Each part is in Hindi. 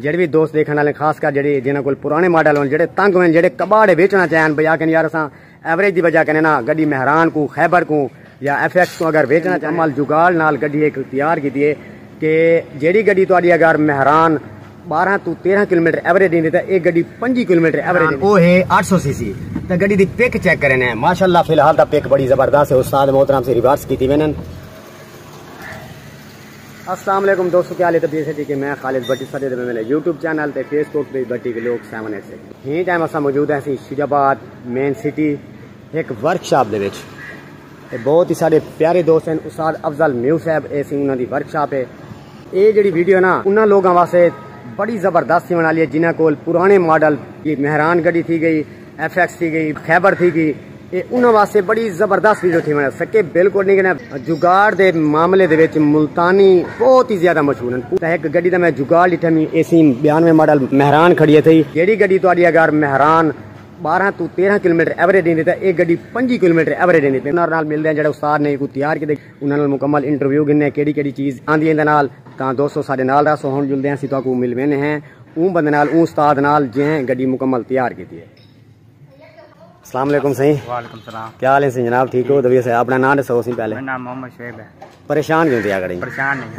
जेडे भी दोस्त देखने वाले खासकर जेडे जिन्होंने कोल पुराने मॉडल हों जेडे तंग हों जेडे कबाड़े बेचना चाहन भैया कन यार असा एवरेज की वजह कने ना गड्डी मेहरान को खैबर को या FX को अगर बेचना चाहे माल जुगाड़ नाल गड्डी एक तैयार की है कि जेडी गड्डी तुहाडी अगर मेहरान 12 तो 13 किलोमीटर एवरेज देंदी तो एक गड्डी 5 किलोमीटर एवरेज वो है 800 सीसी तो गड्डी दी पिक चेक करें माशाल्लाह फिलहाल तो पिक बड़ी जबरदस्त है उस्ताद मोहतरम से रिवर्स की थी मैंने। अस्सलाम वालेकुम दोस्तों, क्या हाल है? तबीयत है ठीक है। मैं खालिद भट्टी सदे मेरे यूट्यूब चैनल ते फेसबुक पे भट्टी के लोग 786 ही टाइम असा मौजूद है सी शुजाबाद मेन सिटी एक वर्कशॉप दे विच बहुत ही सारे प्यारे दोस्त हैं उस्ताद अफजल म्यू साहब ए सी उन्हां दी वर्कशॉप है। ये जी वीडियो ना उन्होंने लोगों वास्ते बड़ी जबरदस्त सी बना ली है जिन्हें कोल पुराने मॉडल की मेहरान गड्डी थी गई FX थी गई खैबर थी गई ये उन्होंने वास्ते बड़ी जबरदस्त वीडियो थी मैंने सके बिल्कुल नहीं कहना जुगाड़ के मामले दे विच मुल्तानी बहुत ही ज्यादा मशहूर है। एक गड्डी का मैं जुगाड़ लिखा AC 92 मॉडल मेहरान खड़ी थी जी गड्डी तुहाडी अगर मेहरान 12 तो 13 किलोमीटर एवरेज देंदी तो एक गड्डी 5 किलोमीटर एवरेज देंदी उन्होंने मिलते हैं जो उस्ताद ने को तैयार किए उन्होंने मुकम्मल इंटरव्यू गिने केड़ी चीज़ आँदी है तो दोस्तों साढ़े नाल रसो हम जुलते हैं असीं तुहानू मिल वेने हैं ऊ बंदे नाल ऊ उस्ताद नाल जिहें गड्डी मुकम्मल तैयार की है। अस्सलाम वालेकुम सही। वालेकुम सलाम। क्या हाल है सही जनाब? ठीक हो? दबिया से अपना नाम दसो सी पहले। मेरा नाम मोहम्मद शुएब है। परेशान क्यों दिया करें? परेशान नहीं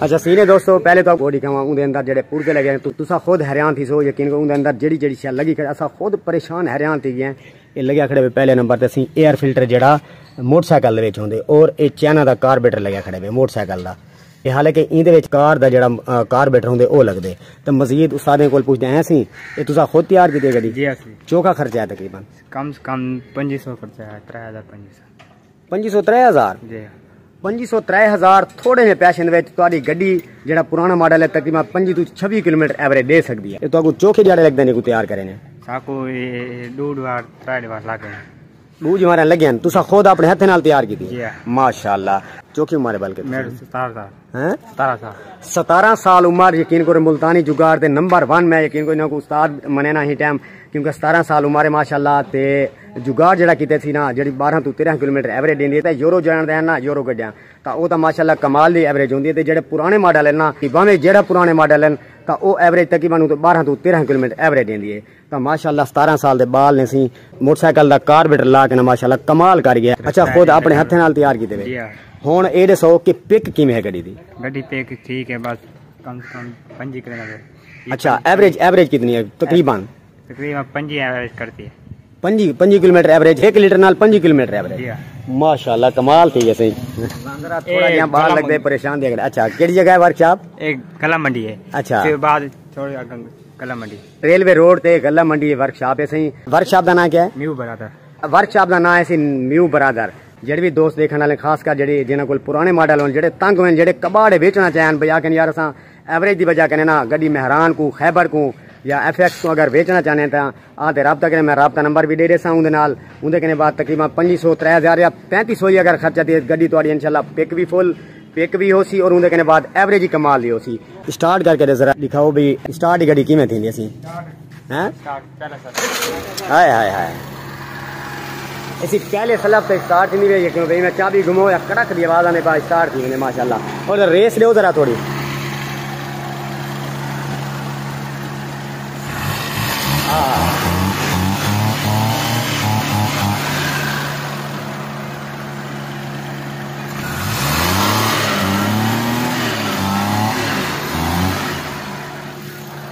अच्छा सीने दोस्तों पहले तो बॉडी कमा उनके अंदर जेडे पुर्जे लगे तुसा खुद हैरान थी सो यकीन करो उनके अंदर जेडी शै लगी खड़े असा खुद परेशान हैरान थी गए ये लगे खड़े पहले नंबर ते असीं एयर फिल्टर जेड़ा मोटरसाइकिल दे विच होंदे और ये चाइना दा कार्बोरेटर लगे खड़े मोटरसाइकिल दा ये हालांकि इहदे विच कार दा जेड़ा कार्बोरेटर होंदे ओ लगदे तो मजीद उस्तादें कोल पुछदे हैं असीं ये तुसा खुद तैयार कीती गड्डी? जी असी। चौका खर्चा है तकरीबन? कम से कम 2500 खर्चा है 3500 2500 3000 जी 2500 3000 थोड़े जे पैसे दे विच तुहाडी गड्डी जेड़ा पुराना मॉडल है तकरीबन 25 तो 26 किलोमीटर एवरेज दे सकदी है। ये तुहानू चौके जेड़े लगदे ने को तैयार करे ने साको ये 2 बार 3 बार लागे बू जमारे लगे तुसा खुद अपने हथे नाल तैयार की थी? माशाल्लाह। चौकी उम्र है बल्कि मेरे 17 साल हैं 17 साल 17 साल उम्र यकीन करो मुल्तानी जुगाड़ दे नंबर 1 मैं यकीन करो इन्हों उस्ताद मने ना ही टाइम क्योंकि 17 साल उम्र है माशाल्लाह ते जुगाड़ जेड़ा कीते सी ना जेड़ी 12 तो 13 किलोमीटर एवरेज देंदी है यूरो जानदे हैं ना यूरो गड्डियां तो वो तो माशाल्लाह कमाल दी एवरेज होंदी है ते जेड़े पुराने मॉडल है ना भावें जेड़ा पुराने मॉडल है तो वो एवरेज तकरीबन 12 तो 13 किलोमीटर एवरेज देंदी है तो माशाल्लाह 17 साल दे बाल ने सी मोटरसाइकिल दा कार्बोरेटर ला के ना माशाल्लाह कमाल कर गया। अच्छा खुद अपने हथे नाल तैयार कीते वे हुण ए दसो कि पिक किवें है गड्डी दी? गड्डी पिक ठीक है बस कम से कम 5 किलोमीटर। अच्छा एवरेज कितनी है तकरीबन? तकरीबन 5 एवरेज करती है 5 किलोमीटर एवरेज 1 लीटर नाल 5 किलोमीटर एवरेज माशाल्लाह कमाल थी ऐसे थोड़ा यहाँ बाहर लगते परेशान दिया गया। अच्छा केड़ी जगह है वर्कशॉप? एक गला मंडी है। अच्छा फिर बाद थोड़ी गला मंडी रेलवे रोड ते गला मंडी वर्कशॉप है सही। वर्कशॉप का नाम क्या है? म्यू बरादर। वर्कशॉप का नाम है सी म्यू बरादर। जेडे भी दोस्त देखने वाले खासकर जेडे जिन्होंने कोल पुराने मॉडल हों जेडे तंग हों जेडे कबाड़े बेचना चाहन भैया कन यार असा एवरेज की वजह कने ना गड्डी मेहरान को खैबर को या FX को अगर बेचना चाहने तो आते रब्ता करें मैं रब्ता नंबर भी दे रहा हूँ उनके कने बाद तकरीबन 2500 3000 या 3500 ही अगर खर्चा दिए गड्डी तो इंशाल्लाह पिक भी फुल पिक भी हो सी और उनके कने बाद एवरेज ही कमाल दी हो सी। स्टार्ट करके जरा दिखाओ भी स्टार्ट ही गड्डी किमें थी असी हैं हाय हाय हाय ऐसी पहले सलब से स्टार्ट नहीं रही क्यों भाई मैं चाबी घुमाओ या कड़क की आवाज आने बाद स्टार्ट थी माशाल्लाह। और रेस लो जरा थोड़ी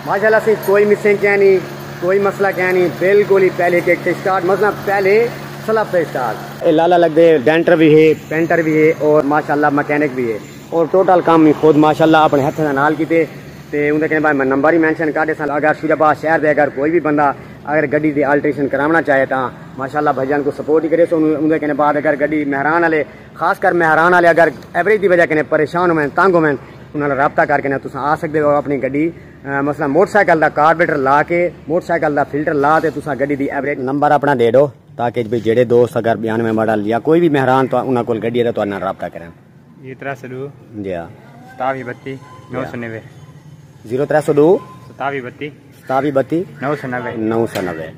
माशाल्लाह से कोई मिसिंग क्या नहीं कोई मसला क्या नहीं बिल्कुल ही पहले के स्टार्ट मतलब पहले सलब पे स्टार्ट लाला लग दे डेंटर भी है पेंटर भी है और माशाल्लाह मैकेनिक भी है और टोटल काम ही खुद माशाल्लाह अपने हथ नाल कीते ते उनके बाद मैं नंबर ही मेंशन कर देता अगर शुजाबाद शहर दे अगर कोई भी बंदा अगर गड्डी की अल्ट्रेशन कराना चाहे तो माशाल्लाह भाईजान को सपोर्ट ही करे तो उनके बाद अगर गड्डी मेहरान वाले खासकर मेहरान वाले अगर एवरेज की वजह कने परेशान हो तंग हो उन्होंने रब्ता करके ना तुम आ सकते हो अपनी गड्डी मसला मोटरसाइकिल का कार्बोरेटर ला के मोटरसाइकिल का फिल्टर ला के तुम गड्डी की एवरेज नंबर अपना दे दो ताकि भाई जेडे दोस्त अगर 92 मॉडल या कोई भी मेहरान तो उन्होंने को गड्डी है तो रब्ता करें। ये 302 जी हाँ 27 990 0302 27 990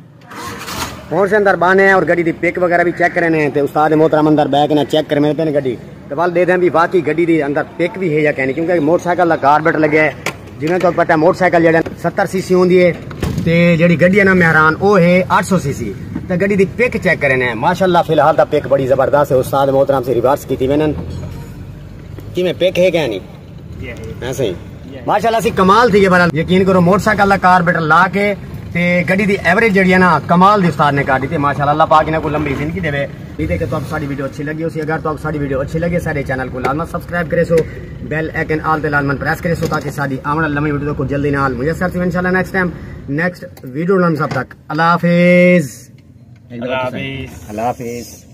और से अंदर बाने हैं और गड्डी की पिक वगैरह भी चेक करे तो उस्ताद मोहतरम अंदर बैक ने चेक करे पे गड्डी तो वाल दे दें भी बाकी गड्डी की अंदर पिक भी है या कहनी क्योंकि मोटरसाइकिल का कार्बोरेटर लगे है जिवें तो पता मोटरसाइकिल जेह्ड़ा 70 सीसी होंदी है ते जेह्ड़ी गड्डी है ना मेहरान वो है 800 सीसी। तो गड्डी दी पिक चेक करें माशाल्लाह फिलहाल तो पिक बड़ी जबरदस्त है। उस्ताद मोहतरम से रिवर्स की वेनन कि मैं पिक है क्या नहीं ऐसे ही माशाल्लाह सी कमाल थी। बड़ा यकीन करो मोटरसाइकिल का कारबेटर ला के ते गड्डी दी एवरेज जी है ना कमाल दी उस्ताद ने काटी थी माशाल्लाह। अल्लाह पाक इन्हें को लंबी जिंदगी देवे। ठीक है तो आप सारी वीडियो अच्छी लगी उसी अगर तो आप सारी वीडियो अच्छी लगे सारे चैनल को लाजमत सब्सक्राइब करे सो बेल आइकन ऑल ते लाजमत प्रेस करे सो ताकि सारी आने वाली लंबी वीडियो को जल्दी नाल मुझे सर इंशाल्लाह नेक्स्ट टाइम नेक्स्ट वीडियो सब तक अल्लाह हाफिज। अल्लाह हाफिज। अल्लाह हाफिज।